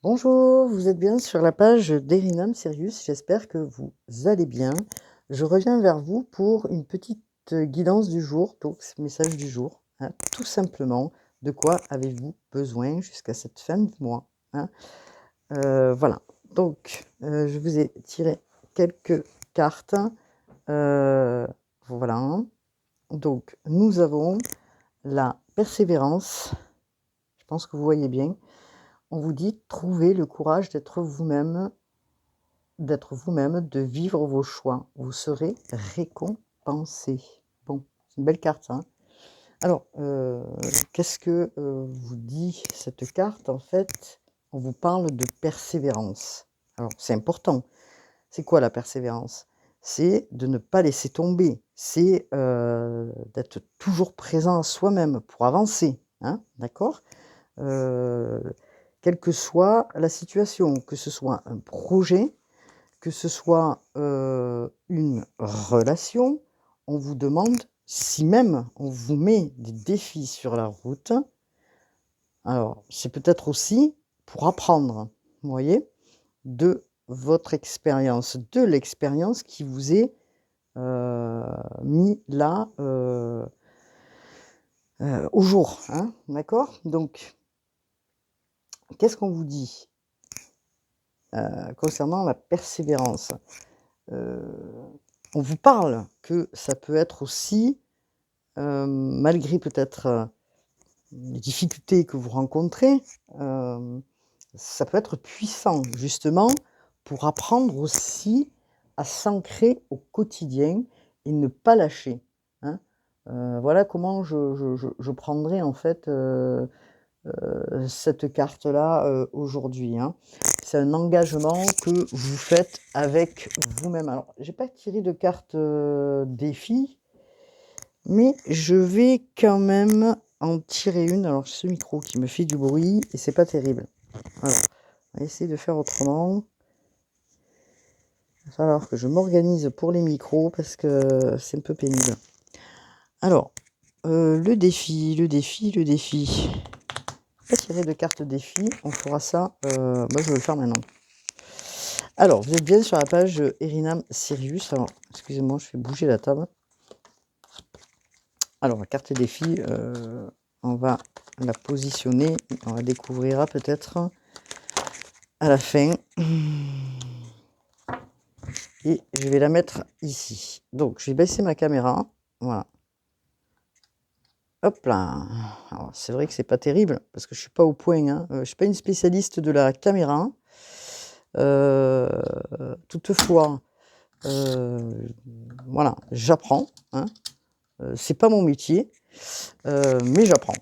Bonjour, vous êtes bien sur la page d'Erinam Sirius, j'espère que vous allez bien. Je reviens vers vous pour une petite guidance du jour, donc ce message du jour, hein, tout simplement, de quoi avez-vous besoin jusqu'à cette fin de mois, hein. Voilà, donc je vous ai tiré quelques cartes, voilà, donc nous avons la persévérance, je pense que vous voyez bien. On vous dit: «Trouvez le courage d'être vous-même, de vivre vos choix. Vous serez récompensé». Bon, c'est une belle carte ça, hein. Alors, qu'est-ce que, vous dit cette carte? En fait, on vous parle de persévérance. Alors, c'est important. C'est quoi la persévérance? C'est de ne pas laisser tomber. C'est, d'être toujours présent à soi-même pour avancer, hein, d'accord? Heu, Quelle que soit la situation, que ce soit un projet, que ce soit, une relation, on vous demande, si même on vous met des défis sur la route, alors c'est peut-être aussi pour apprendre, vous voyez? De votre expérience, de l'expérience qui vous est, heu, mis là, au jour, hein, d'accord? Donc qu'est-ce qu'on vous dit, concernant la persévérance? Heu, on vous parle que ça peut être aussi, malgré peut-être, les difficultés que vous rencontrez, hem, ça peut être puissant justement pour apprendre aussi à s'ancrer au quotidien et ne pas lâcher, hein. Voilà comment je prendrais en fait, cette carte-là, aujourd'hui, hein. C'est un engagement que vous faites avec vous-même. Alors, j'ai pas tiré de carte, défi, mais je vais quand même en tirer une. Alors, ce micro qui me fait du bruit et c'est pas terrible. Alors, on va essayer de faire autrement. Il va falloir que je m'organise pour les micros parce que c'est un peu pénible. Alors, le défi, le défi, le défi. Pas tirer de carte défi, on fera ça, moi je vais le faire maintenant. Alors, vous êtes bien sur la page, Erinam Sirius. Alors, excusez-moi, je fais bouger la table. Alors, la carte défi, on va la positionner, on la découvrira peut-être à la fin. Et je vais la mettre ici. Donc, je vais baisser ma caméra. Voilà. Hop là. Alors, c'est vrai que c'est pas terrible parce que je suis pas au point, hein. Je suis pas une spécialiste de la caméra. Toutefois, voilà, j'apprends, hein. C'est pas mon métier, mais j'apprends.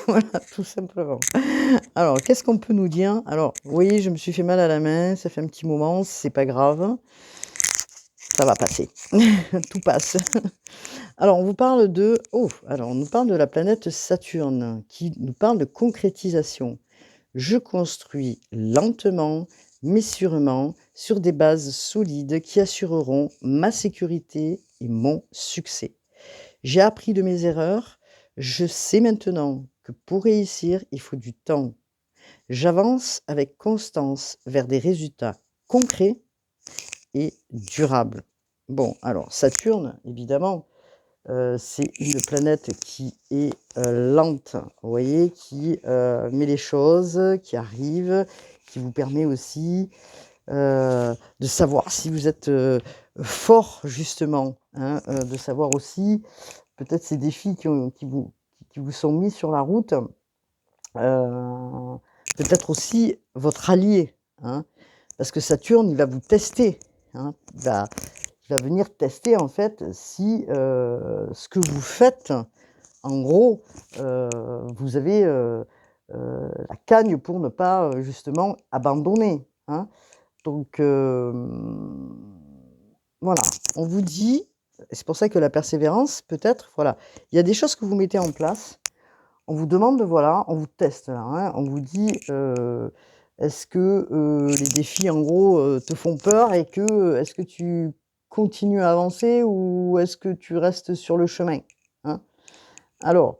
Voilà, tout simplement. Alors, qu'est-ce qu'on peut nous dire? Alors, vous voyez, je me suis fait mal à la main, ça fait un petit moment, c'est pas grave, ça va passer. Tout passe. Alors, on vous parle de alors on nous parle de la planète Saturne, qui nous parle de concrétisation. Je construis lentement, mais sûrement, sur des bases solides qui assureront ma sécurité et mon succès. J'ai appris de mes erreurs, je sais maintenant que pour réussir, il faut du temps. J'avance avec constance vers des résultats concrets et durables. Bon, alors Saturne, évidemment, c'est une planète qui est, lente, vous voyez? Qui, met les choses, qui arrive, qui vous permet aussi, de savoir si vous êtes, fort justement, hein, de savoir aussi peut-être ces défis qui vous sont mis sur la route, peut-être aussi votre allié, hein. Parce que Saturne, il va vous tester, hein. Il va venir tester en fait si, ce que vous faites, en gros, vous avez, la cagne pour ne pas, justement abandonner, hein. Donc, voilà, on vous dit et c'est pour ça que la persévérance peut-être, voilà, il y a des choses que vous mettez en place. On vous demande de voilà, on vous teste là, hein. On vous dit, est-ce que, les défis en gros, te font peur et que, est-ce que tu continues à avancer ou est-ce que tu restes sur le chemin? Hein? Alors,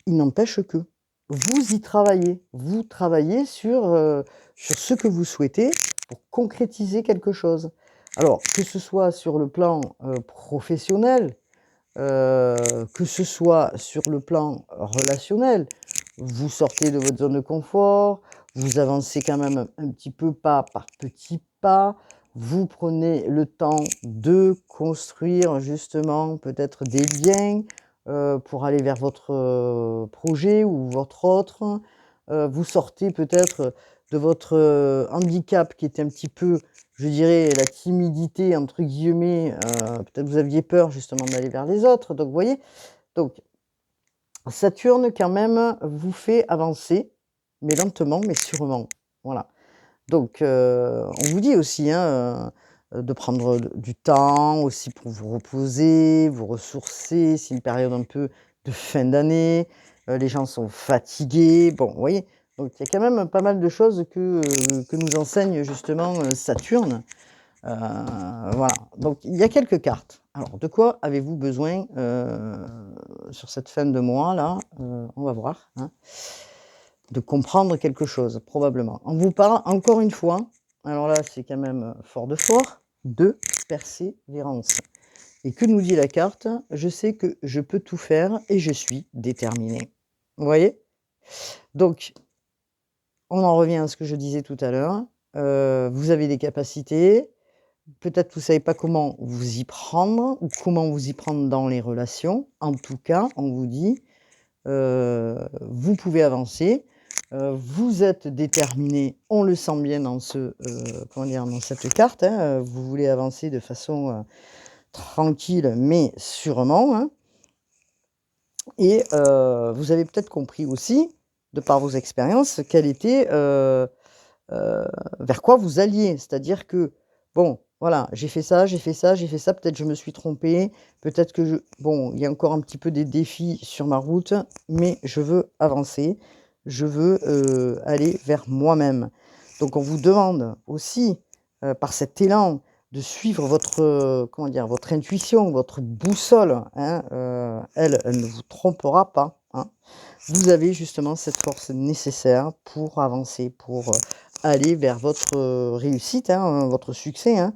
il n'empêche que vous y travaillez. Vous travaillez sur ce que vous souhaitez pour concrétiser quelque chose. Alors, que ce soit sur le plan, professionnel, que ce soit sur le plan relationnel, vous sortez de votre zone de confort, vous avancez quand même un petit peu pas par petits pas, vous prenez le temps de construire justement peut-être des liens, pour aller vers votre, projet ou votre autre. Vous sortez peut-être de votre, handicap qui était un petit peu, je dirais, la «timidité» entre guillemets, peut-être vous aviez peur justement d'aller vers les autres, donc vous voyez? Donc Saturne quand même vous fait avancer, mais lentement, mais sûrement, voilà. Donc on vous dit aussi, hein, de prendre du temps aussi pour vous reposer, vous ressourcer. C'est une période un peu de fin d'année, les gens sont fatigués, bon, vous voyez? Donc il y a quand même pas mal de choses que nous enseigne justement, Saturne. Voilà, donc il y a quelques cartes. Alors de quoi avez-vous besoin, sur cette fin de mois là? On va voir, hein. De comprendre quelque chose, probablement. On vous parle encore une fois, alors là, c'est quand même, fort de fort, de persévérance. Et que nous dit la carte? Je sais que je peux tout faire et je suis déterminé. Vous voyez? Donc, on en revient à ce que je disais tout à l'heure. Vous avez des capacités, peut-être que vous ne savez pas comment vous y prendre ou comment vous y prendre dans les relations. En tout cas, on vous dit, vous pouvez avancer, vous êtes déterminé, on le sent bien dans ce, comment dire? Dans cette carte, hein, vous voulez avancer de façon, tranquille mais sûrement, hein, et vous avez peut-être compris aussi, de par vos expériences, quelle était, heu, vers quoi vous alliez. C'est-à-dire que, bon, voilà, j'ai fait ça, j'ai fait ça, j'ai fait ça, peut-être je me suis trompé, peut-être que bon, il y a encore un petit peu des défis sur ma route, mais je veux avancer, je veux, aller vers moi-même. Donc on vous demande aussi, par cet élan, de suivre votre, comment dire? Votre intuition, votre boussole, hein, elle ne vous trompera pas, hein. Vous avez justement cette force nécessaire pour avancer, pour, aller vers votre, réussite, hein, votre succès, hein.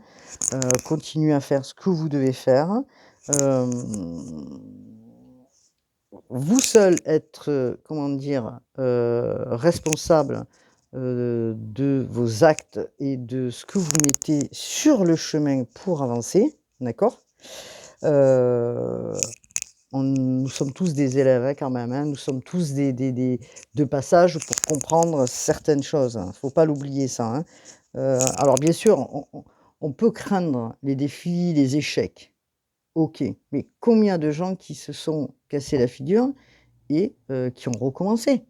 Continuez à faire ce que vous devez faire. Hem, vous seul être, comment dire? Responsable, de vos actes et de ce que vous mettez sur le chemin pour avancer, d'accord? Heu nous sommes tous des élèves, hein, quand même, hein. Nous sommes tous des de passage pour comprendre certaines choses, hein. Faut pas l'oublier ça, hein. Alors bien sûr, on peut craindre les défis, les échecs, OK, mais combien de gens qui se sont cassés la figure et qui ont recommencé?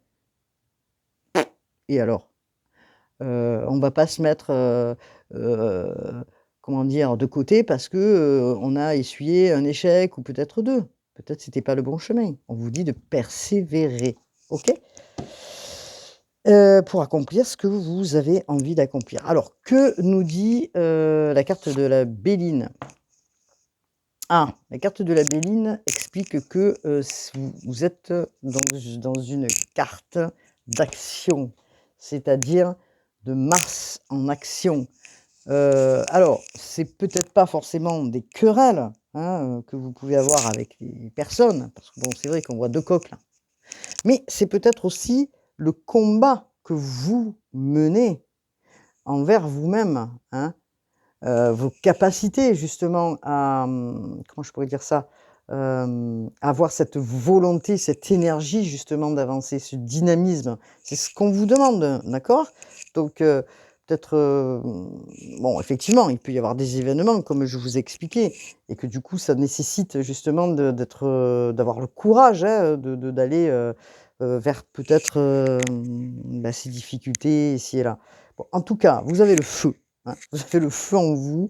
Et alors? On va pas se mettre, heu, comment dire? De côté parce que, on a essuyé un échec ou peut-être 2. Peut-être c'était pas le bon chemin. On vous dit de persévérer, OK? Pour accomplir ce que vous avez envie d'accomplir. Alors que nous dit, la carte de la Béline? Ah, la carte de la Béline explique que, s vous êtes dans une carte d'action, c'est-à-dire de Mars en action. Alors, c'est peut-être pas forcément des querelles, hein, que vous pouvez avoir avec les personnes, parce que bon, c'est vrai qu'on voit 2 coqs là, mais c'est peut-être aussi le combat que vous menez envers vous-même, hein. Vos capacités justement à, comment je pourrais dire ça? Avoir cette volonté, cette énergie justement d'avancer, ce dynamisme. C'est ce qu'on vous demande, d'accord? Donc peut-être, bon effectivement, il peut y avoir des événements comme je vous ai expliqué et que du coup ça nécessite justement d'être, d'avoir le courage, hein, d'aller, vers peut-être, bah, ces difficultés ici et là. Bon, en tout cas, vous avez le feu. Hein, vous avez le feu en vous,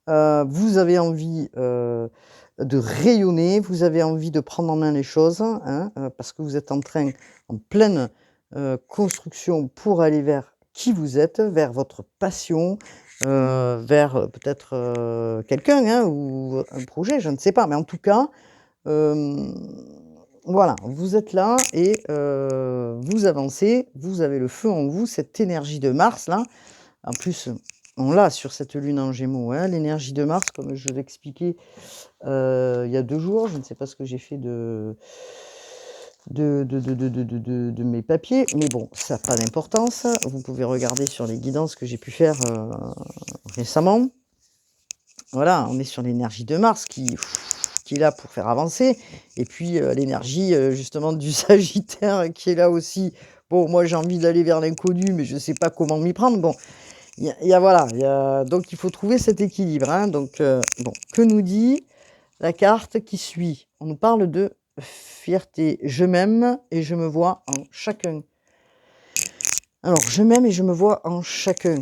vous avez envie, de rayonner, vous avez envie de prendre en main les choses, hein, parce que vous êtes en pleine, construction pour aller vers qui vous êtes, vers votre passion, vers, peut-être, quelqu'un, hein, ou un projet, je ne sais pas. Mais en tout cas, hem, voilà, vous êtes là et vous avancez, vous avez le feu en vous, cette énergie de Mars là. En plus, on l'a sur cette lune en Gémeaux, hein, l'énergie de Mars, comme je l'expliquais, il y a 2 jours. Je ne sais pas ce que j'ai fait de mes papiers, mais bon, ça a pas d'importance. Vous pouvez regarder sur les guidances que j'ai pu faire, récemment. Voilà, on est sur l'énergie de Mars qui est là pour faire avancer et puis, l'énergie, justement du Sagittaire qui est là aussi. Bon, moi j'ai envie d'aller vers l'inconnu, mais je sais pas comment m'y prendre. Bon, il y a voilà, il y a donc il faut trouver cet équilibre, hein, donc bon, que nous dit la carte qui suit? On nous parle de fierté. Je m'aime et je me vois en chacun. Alors, je m'aime et je me vois en chacun.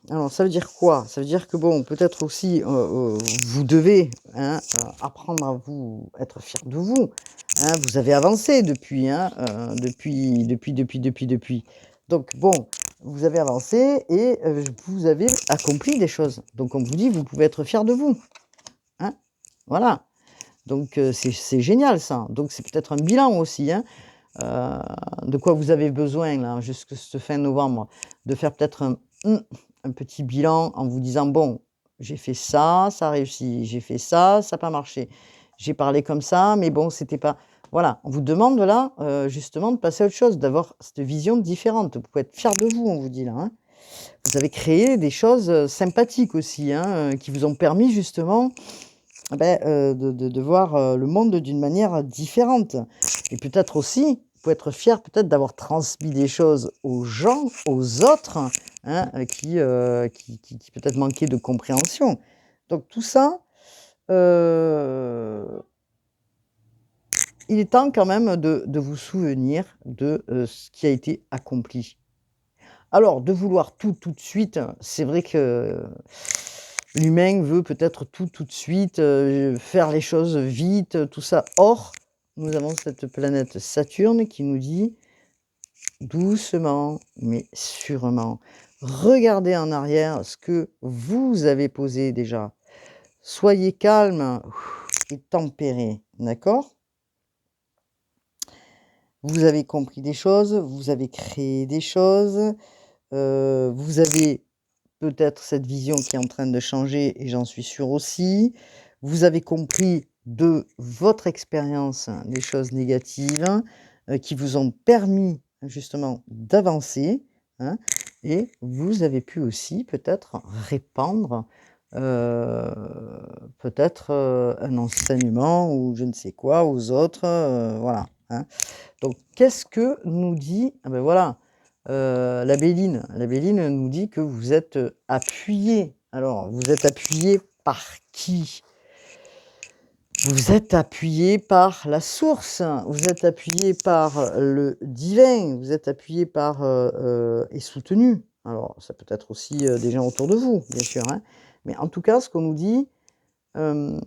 Alors, ça veut dire quoi? Ça veut dire que bon, peut-être aussi, vous devez, hein, apprendre à vous être fier de vous, hein. Vous avez avancé depuis, hein, depuis. Donc bon, vous avez avancé et vous avez accompli des choses. Donc on vous dit: «Vous pouvez être fier de vous», hein. Voilà. Donc c'est génial ça. Donc c'est peut-être un bilan aussi, hein. De quoi vous avez besoin là, jusque ce fin novembre? De faire peut-être un petit bilan en vous disant: «Bon, j'ai fait ça, ça a réussi. J'ai fait ça, ça a pas marché. J'ai parlé comme ça, mais bon, c'était pas» voilà, on vous demande là, justement de passer à autre chose, d'avoir cette vision différente. Vous pouvez être fier de vous, on vous dit là, hein. Vous avez créé des choses, sympathiques aussi, hein, qui vous ont permis justement, de voir, le monde d'une manière différente et peut-être aussi, vous pouvez être fier peut-être d'avoir transmis des choses aux gens, aux autres, hein, qui peut-être manquaient de compréhension. Donc tout ça, heu, il est temps quand même de vous souvenir de, ce qui a été accompli. Alors de vouloir tout, tout de suite, c'est vrai que l'humain veut peut-être tout, tout de suite, faire les choses vite, tout ça. Or, nous avons cette planète Saturne qui nous dit: «Doucement, mais sûrement». Regardez en arrière ce que vous avez posé déjà. Soyez calme et tempéré, d'accord? Vous avez compris des choses, vous avez créé des choses, vous avez peut-être cette vision qui est en train de changer et j'en suis sûre aussi. Vous avez compris de votre expérience les choses négatives, qui vous ont permis justement d'avancer, hein, et vous avez pu aussi peut-être répandre, heu, peut-être, un enseignement ou je ne sais quoi aux autres, voilà, hein. Donc qu'est-ce que nous dit ah ben voilà, la Béline? La Béline nous dit que vous êtes, appuyés. Alors vous êtes appuyés par qui? Vous êtes appuyés par la source, vous êtes appuyés par le divin, vous êtes appuyés par, et soutenus. Alors ça peut être aussi, des gens autour de vous, bien sûr, hein. Mais en tout cas, ce qu'on nous dit, hem,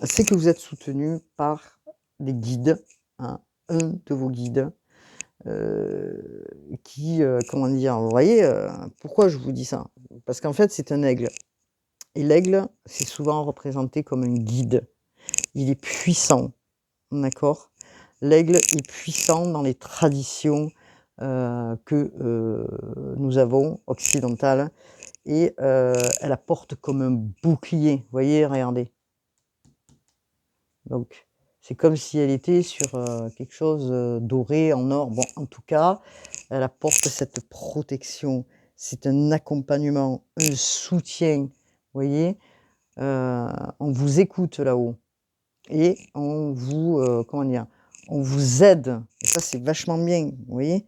c'est que vous êtes soutenus par des guides, hein, un de vos guides. Qui, comment dire? Vous voyez, pourquoi je vous dis ça? Parce qu'en fait, c'est un aigle et l'aigle, c'est souvent représenté comme un guide. Il est puissant, d'accord? L'aigle est puissant dans les traditions, que, nous avons occidentales et elle apporte comme un bouclier. Vous voyez? Regardez. Donc, c'est comme si elle était sur, quelque chose, doré en or. Bon, en tout cas, elle apporte cette protection. C'est un accompagnement, un soutien, vous voyez? On vous écoute là-haut et on vous, comment dire? On vous aide et ça, c'est vachement bien, vous voyez?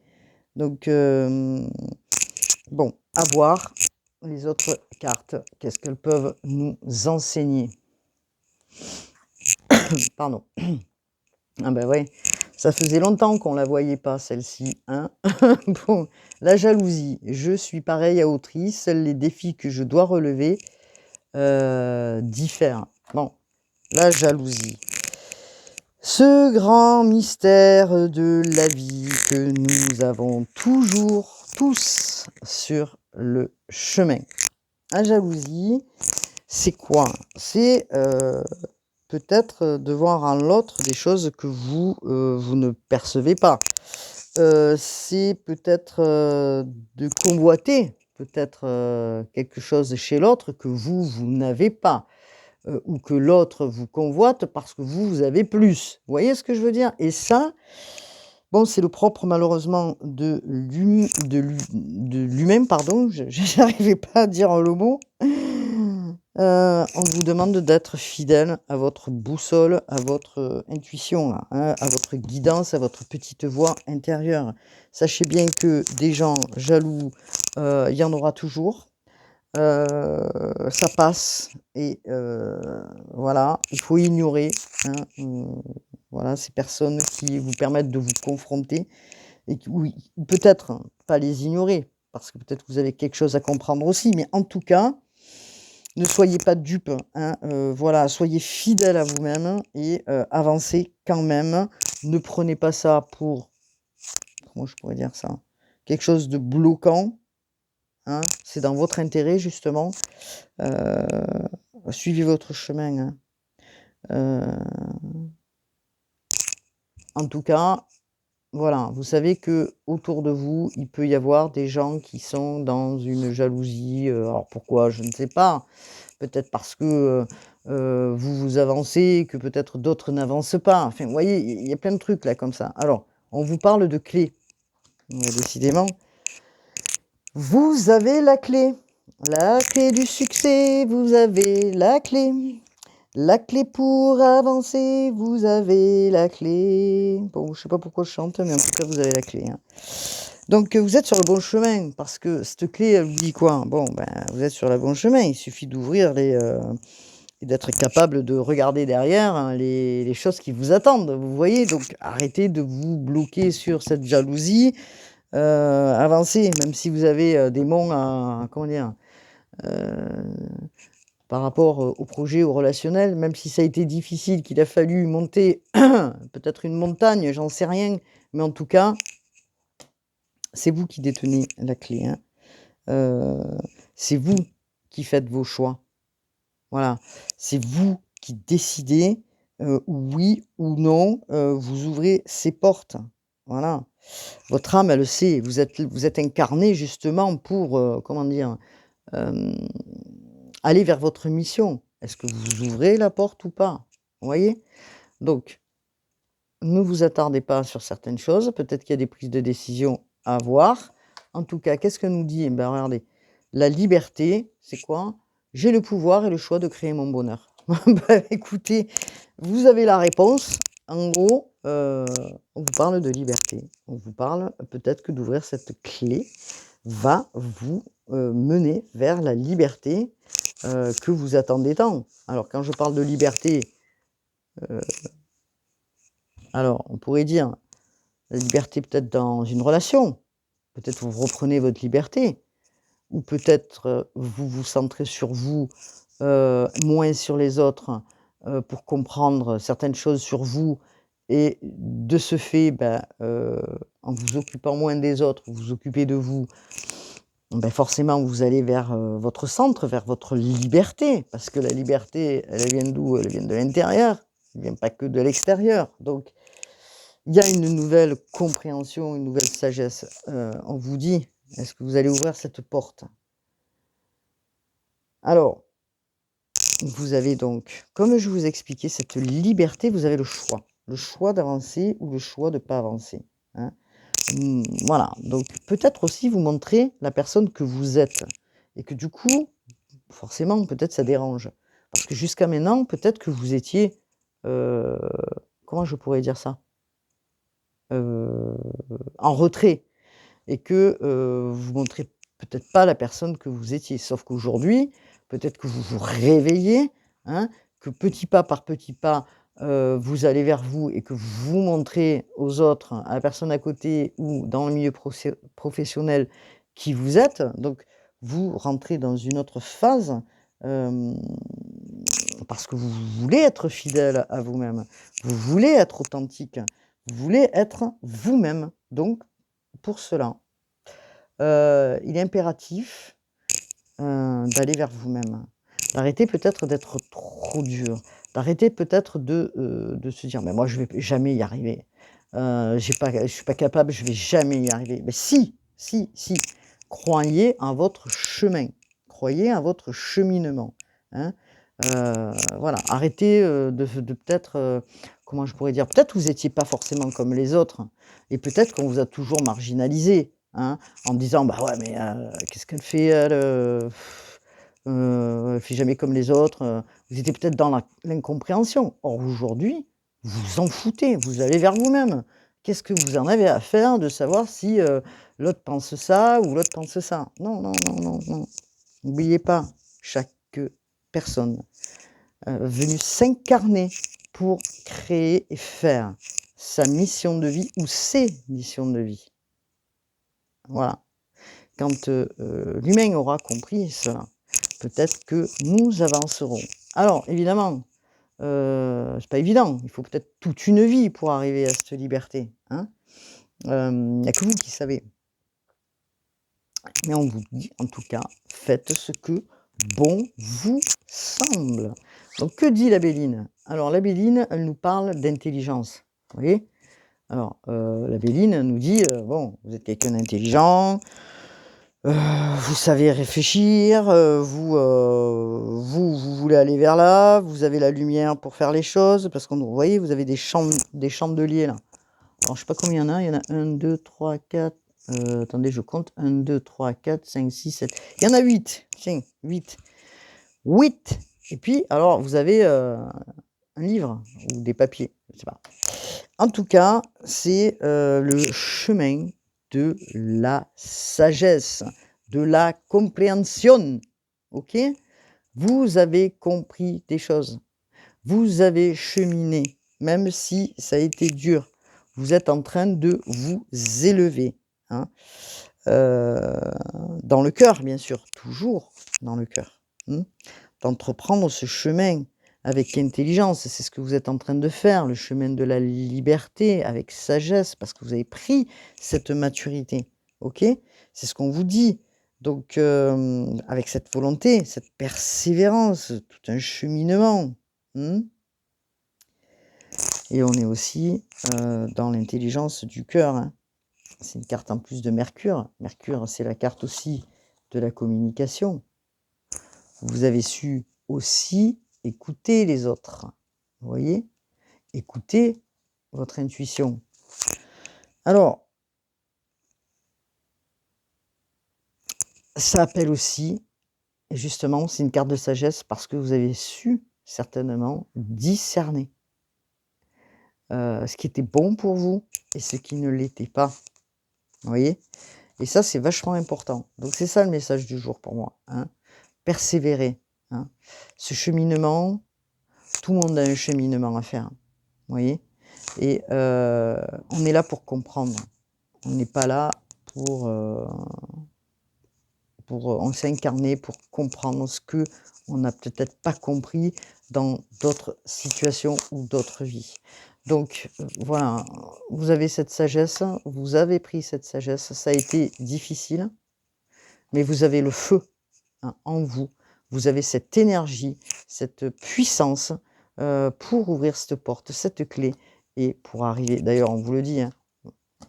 Donc, bon, à voir les autres cartes, qu'est-ce qu'elles peuvent nous enseigner? Pardon. Ah bah, ouais, ça faisait longtemps qu'on la voyait pas celle-ci, hein. Bon, la jalousie, je suis pareille à autrui, seuls les défis que je dois relever, diffèrent. Bon, la jalousie. Ce grand mystère de la vie que nous avons toujours tous sur le chemin. La jalousie, c'est quoi? C'est, peut-être de voir en l'autre des choses que vous, vous ne percevez pas. C'est peut-être, de convoiter, peut-être, quelque chose chez l'autre que vous, vous n'avez pas, ou que l'autre vous convoite parce que vous, vous avez plus. Vous voyez ce que je veux dire? Et ça, bon, c'est le propre malheureusement de l'humain, pardon, je j'arrivais pas à dire le mot. On vous demande d'être fidèle à votre boussole, à votre, intuition là, hein, à votre guidance, à votre petite voix intérieure. Sachez bien que des gens jaloux, il y en aura toujours. Ça passe et voilà, il faut ignorer, hein, voilà, ces personnes qui vous permettent de vous confronter et qui oui, peut-être, hein, pas les ignorer, parce que peut-être vous avez quelque chose à comprendre aussi, mais en tout cas, ne soyez pas dupes, hein, voilà, soyez fidèles à vous-même et avancez quand même. Ne prenez pas ça pour, comment je pourrais dire ça? Quelque chose de bloquant, hein, c'est dans votre intérêt justement. Heu, suivez votre chemin, hein. Heu, en tout cas, voilà, vous savez que autour de vous, il peut y avoir des gens qui sont dans une jalousie, alors pourquoi? Je ne sais pas. Peut-être parce que, vous vous avancez, que peut-être d'autres n'avancent pas. Enfin, vous voyez, il y a plein de trucs là comme ça. Alors, on vous parle de clés. Décidément, vous avez la clé du succès, vous avez la clé. La clé pour avancer, vous avez la clé. Bon, je sais pas pourquoi je chante, mais en tout cas, vous avez la clé, hein. Donc, vous êtes sur le bon chemin parce que cette clé, elle vous dit quoi? Bon, ben, vous êtes sur le bon chemin. Il suffit d'ouvrir et d'être capable de regarder derrière, hein, les choses qui vous attendent. Vous voyez? Donc, arrêtez de vous bloquer sur cette jalousie. Avancez, même si vous avez des monts à, comment dire, euh, par rapport au projet, au relationnel, même si ça a été difficile, qu'il a fallu monter peut-être une montagne, j'en sais rien, mais en tout cas, c'est vous qui détenez la clé, hein. Heu, c'est vous qui faites vos choix. Voilà. C'est vous qui décidez, oui ou non, vous ouvrez ces portes. Voilà. Votre âme, elle le sait. Vous êtes incarné justement pour, comment dire? Hem, aller vers votre mission. Est-ce que vous ouvrez la porte ou pas? Vous voyez? Donc, ne vous attardez pas sur certaines choses. Peut-être qu'il y a des prises de décision à avoir. En tout cas, qu'est-ce que nous dit? Eh ben, regardez, la liberté, c'est quoi? J'ai le pouvoir et le choix de créer mon bonheur. Bah, écoutez, vous avez la réponse. En gros, on vous parle de liberté. On vous parle peut-être que d'ouvrir cette clé va vous, mener vers la liberté, que vous attendez tant. Alors quand je parle de liberté, heu, alors on pourrait dire la liberté peut-être dans une relation, peut-être vous reprenez votre liberté ou peut-être, vous vous centrez sur vous, moins sur les autres, pour comprendre certaines choses sur vous et de ce fait, bah, en vous occupant moins des autres, vous vous occupez de vous. Ben forcément, vous allez vers, votre centre, vers votre liberté, parce que la liberté, elle vient d'où? Elle vient de l'intérieur, elle vient pas que de l'extérieur. Donc, il y a une nouvelle compréhension, une nouvelle sagesse. On vous dit: «Est-ce que vous allez ouvrir cette porte?» Alors, vous avez donc, comme je vous expliquais, cette liberté, vous avez le choix d'avancer ou le choix de pas avancer, hein. Voilà, donc peut-être aussi vous montrer la personne que vous êtes et que du coup, forcément, peut-être ça dérange. Parce que jusqu'à maintenant, peut-être que vous étiez, heu, comment je pourrais dire ça? Heu, en retrait et que, vous montrez peut-être pas la personne que vous étiez. Sauf qu'aujourd'hui, peut-être que vous vous réveillez, hein, que petit pas par petit pas, vous allez vers vous et que vous montrez aux autres, à la personne à côté ou dans le milieu professionnel qui vous êtes. Donc vous rentrez dans une autre phase, hem, parce que vous voulez être fidèle à vous-même. Vous voulez être authentique. Vous voulez être vous-même. Donc pour cela, il est impératif, d'aller vers vous-même. D'arrêter peut-être d'être trop dur, d'arrêter peut-être de se dire: «Mais moi je vais jamais y arriver, je suis pas capable, je vais jamais y arriver». Mais si, si, si, croyez en votre chemin, croyez en votre cheminement, hein. Voilà, arrêtez, de peut-être, comment je pourrais dire? Peut-être vous étiez pas forcément comme les autres et peut-être qu'on vous a toujours marginalisé, hein, en disant: «Bah, ouais, mais qu'est-ce qu'elle fait elle, elle fait jamais comme les autres», vous étiez peut-être dans l'incompréhension. Or aujourd'hui, vous vous en foutez, vous allez vers vous-même. Qu'est-ce que vous en avez à faire de savoir si, l'autre pense ça ou l'autre pense ça? Non, non, non, non, non. N'oubliez pas, chaque personne, venue s'incarner pour créer et faire sa mission de vie ou ses missions de vie. Voilà. Quand, l'humain aura compris cela, peut-être que nous avancerons. Alors évidemment, c'est pas évident, il faut peut-être toute une vie pour arriver à cette liberté, hein. Il n'y a que vous qui savez. Mais on vous dit en tout cas, faites ce que bon vous semble. Donc que dit la Béline? Alors la Béline, elle nous parle d'intelligence, vous voyez? Alors, la Béline nous dit, bon, vous êtes quelqu'un d'intelligent, vous savez réfléchir, vous voulez aller vers là, vous avez la lumière pour faire les choses parce qu'on vous voyez, vous avez des chandeliers là. Alors je sais pas combien il y en a 1, 2, 3, 4, attendez je compte, 1, 2, 3, 4, 5, 6, 7. Il y en a 8, tiens 8. 8 et puis alors vous avez, un livre ou des papiers, je sais pas. En tout cas, c'est, le chemin de la sagesse, de la compréhension, OK? Vous avez compris des choses. Vous avez cheminé, même si ça a été dur. Vous êtes en train de vous élever, hein, heu, dans le cœur, bien sûr, toujours dans le cœur, mmh, d'entreprendre ce chemin avec intelligence. C'est ce que vous êtes en train de faire, le chemin de la liberté avec sagesse, parce que vous avez pris cette maturité, OK? C'est ce qu'on vous dit. Donc, avec cette volonté, cette persévérance, tout un cheminement, mmh? Et on est aussi, dans l'intelligence du cœur, hein. C'est une carte en plus de Mercure. Mercure, c'est la carte aussi de la communication. Vous avez su aussi écouter les autres. Vous voyez? Écoutez votre intuition. Alors, ça appelle aussi, et justement, c'est une carte de sagesse parce que vous avez su certainement discerner, ce qui était bon pour vous et ce qui ne l'était pas. Vous voyez? Et ça, c'est vachement important. Donc c'est ça le message du jour pour moi, hein. Persévérer, hein. Ce cheminement, tout le monde a un cheminement à faire, vous voyez? Et on est là pour comprendre. On n'est pas là pour, on s'est incarné pour comprendre ce qu'on n'a peut-être pas compris dans d'autres situations ou d'autres vies. Donc, voilà, vous avez cette sagesse, vous avez pris cette sagesse, ça a été difficile, mais vous avez le feu, hein, en vous. Vous avez cette énergie, cette puissance, pour ouvrir cette porte, cette clé et pour arriver d'ailleurs on vous le dit, hein,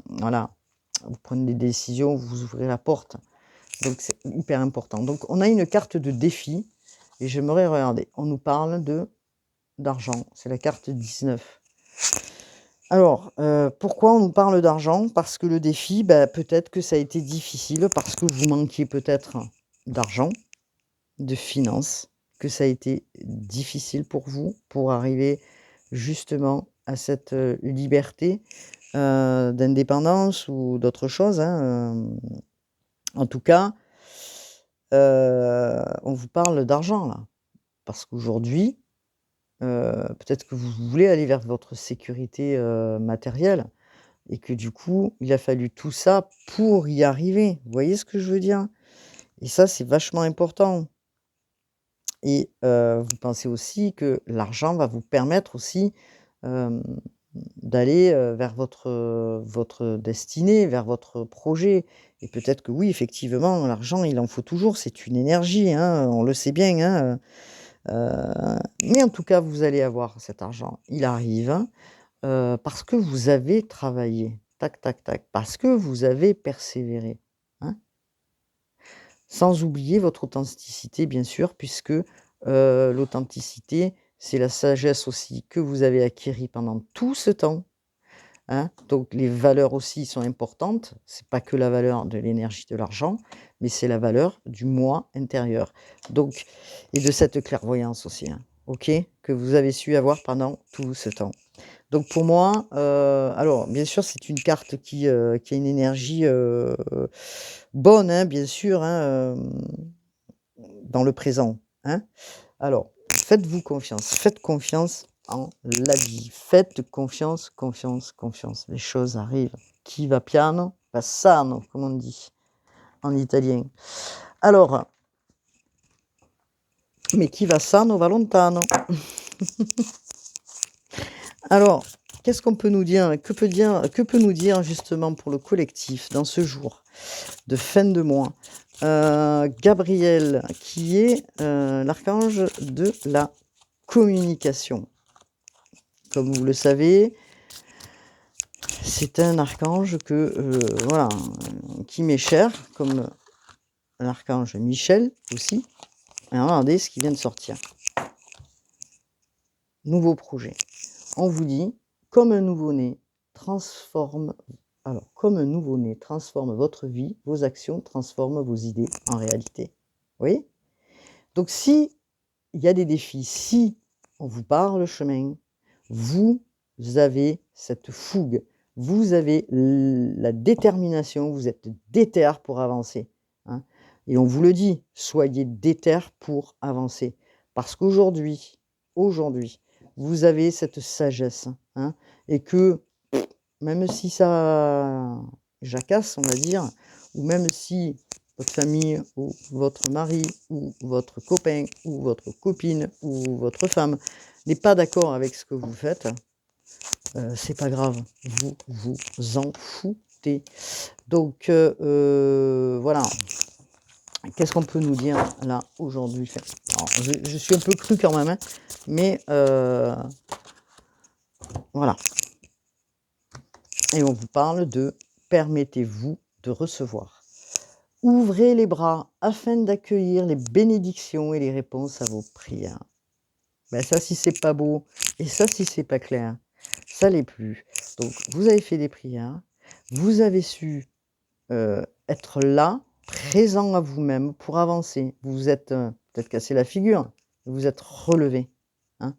voilà, vous prenez des décisions, vous ouvrez la porte. Donc c'est hyper important. Donc on a une carte de défi et j'aimerais regarder. On nous parle d'argent, c'est la carte 19. Alors, pourquoi on nous parle d'argent? Parce que le défi, bah, peut-être que ça a été difficile, parce que vous manquiez peut-être d'argent, de finances, que ça a été difficile pour vous, pour arriver justement à cette, liberté, d'indépendance ou d'autre chose, hein, en tout cas, on vous parle d'argent là. Parce qu'aujourd'hui, peut-être que vous voulez aller vers votre sécurité, matérielle et que du coup, il a fallu tout ça pour y arriver. Vous voyez ce que je veux dire? Et ça, c'est vachement important et vous pensez aussi que l'argent va vous permettre aussi, hem, d'aller, vers votre destinée, vers votre projet et peut-être que oui, effectivement, l'argent, il en faut toujours, c'est une énergie, hein, on le sait bien, hein, Mais en tout cas, vous allez avoir cet argent. Il arrive, parce que vous avez travaillé. Tac, tac, tac. Parce que vous avez persévéré, hein. Sans oublier votre authenticité, bien sûr, puisque, l'authenticité, c'est la sagesse aussi que vous avez acquérie pendant tout ce temps, hein. Donc les valeurs aussi sont importantes. C'est pas que la valeur de l'énergie, de l'argent, mais c'est la valeur du moi intérieur. Donc et de cette clairvoyance aussi, hein, OK? Que vous avez su avoir pendant tout ce temps. Donc pour moi, alors bien sûr, c'est une carte qui a une énergie, bonne, hein, bien sûr, hein, dans le présent, hein. Alors, faites-vous confiance, faites confiance en la vie. Faites confiance, confiance, confiance. Les choses arrivent. Chi va piano va sano, comme on dit en italien. Alors, mais chi va sano va lontano. Alors, qu'est-ce qu'on peut nous dire? Que peut nous dire justement pour le collectif dans ce jour de fin de mois? Gabriel, qui est l'archange de la communication. Comme vous le savez, c'est un archange que, voilà, qui m'est cher, comme l'archange Michel aussi. Et regardez ce qui vient de sortir. Nouveau projet. On vous dit, comme un nouveau-né transforme votre vie, vos actions transforment vos idées en réalité. Vous voyez? Donc si il y a des défis, si on vous barre le chemin, vous avez cette fougue, vous avez la détermination, vous êtes déter pour avancer, hein. Et on vous le dit, soyez déter pour avancer. Parce qu'aujourd'hui, vous avez cette sagesse, hein, et que même si ça jacasse, on va dire, ou même si votre famille ou votre mari ou votre copain ou votre copine ou votre femme n'est pas d'accord avec ce que vous faites, c'est pas grave, vous vous en foutez. Donc voilà. Qu'est-ce qu'on peut nous dire là aujourd'hui? Alors, je suis un peu crue quand même, hein, mais voilà. Et on vous parle de permettez-vous de recevoir. Ouvrez les bras afin d'accueillir les bénédictions et les réponses à vos prières. Ben ça, si c'est pas beau, et ça, si c'est pas clair, ça l'est plus. Donc, vous avez fait des prières, vous avez su être là, présent à vous-même pour avancer. Vous vous êtes peut-être cassé la figure, vous vous êtes relevé, hein.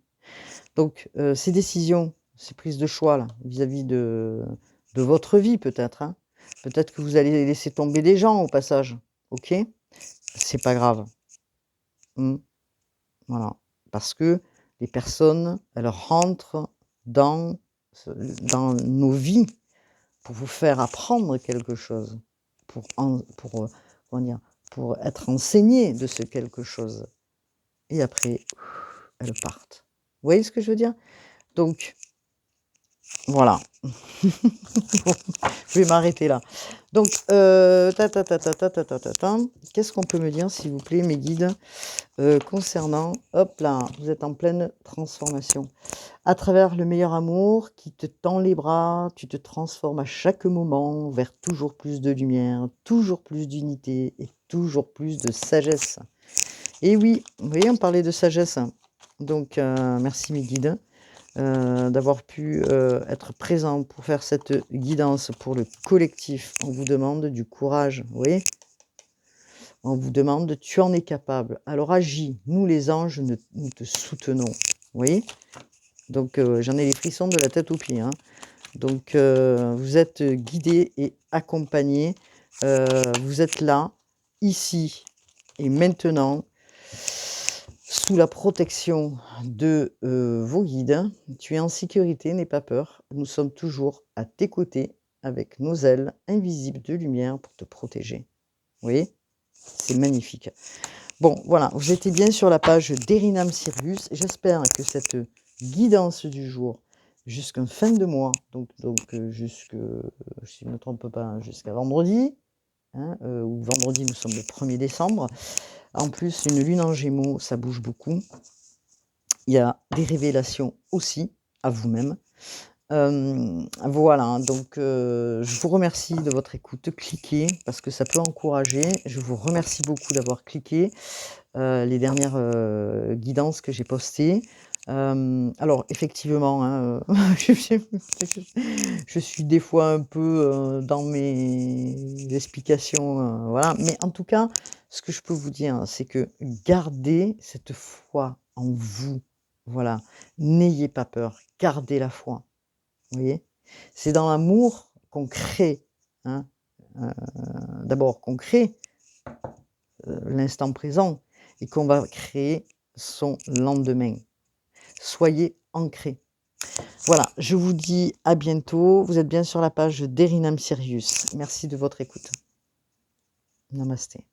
Donc, ces décisions, ces prises de choix là, vis-à-vis de votre vie peut-être, hein. Peut-être que vous allez laisser tomber des gens au passage, OK? C'est pas grave. Mmh. Voilà. Parce que les personnes, elles rentrent dans dans nos vies pour vous faire apprendre quelque chose, pour comment dire? Pour être enseigné de ce quelque chose et après, elles partent. Vous voyez ce que je veux dire? Donc voilà. Bon, je vais m'arrêter là. Donc ta ta ta ta ta ta ta ta ta. Qu'est-ce qu'on peut me dire s'il vous plaît mes guides, concernant hop là, vous êtes en pleine transformation. À travers le meilleur amour qui te tend les bras, tu te transformes à chaque moment vers toujours plus de lumière, toujours plus d'unité et toujours plus de sagesse. Et oui, vous voyez, on parlait de sagesse. Donc merci mes guides, d'avoir pu, être présent pour faire cette guidance pour le collectif. On vous demande du courage, vous voyez? On vous demande: «Tu en es capable, alors agis, nous les anges, nous te soutenons». Vous voyez? Donc j'en ai les frissons de la tête aux pieds, hein. Donc vous êtes guidés et accompagnés, vous êtes là, ici et maintenant, sous la protection de, vos guides. Tu es en sécurité, n'aie pas peur. Nous sommes toujours à tes côtés avec nos ailes invisibles de lumière pour te protéger. Vous voyez? C'est magnifique. Bon, voilà, vous étiez bien sur la page d'Erinam Sirius. J'espère que cette guidance du jour jusqu'en fin de mois, donc jusque, si je ne me trompe pas, jusqu'à vendredi, hein, ou vendredi, nous sommes le 1er décembre. En plus, une lune en Gémeaux, ça bouge beaucoup. il y a des révélations aussi à vous-même. Voilà, donc je vous remercie de votre écoute. Cliquez parce que ça peut encourager. Je vous remercie beaucoup d'avoir cliqué, les dernières, guidances que j'ai postées. Alors effectivement, hein, je suis des fois un peu, dans mes explications, voilà. Mais en tout cas, ce que je peux vous dire, c'est que gardez cette foi en vous. Voilà. N'ayez pas peur, gardez la foi. Vous voyez? C'est dans l'amour qu'on crée, hein, d'abord qu'on crée, l'instant présent et qu'on va créer son lendemain. Soyez ancrés. Voilà, je vous dis à bientôt. Vous êtes bien sur la page d'Erinam Sirius. Merci de votre écoute. Namasté.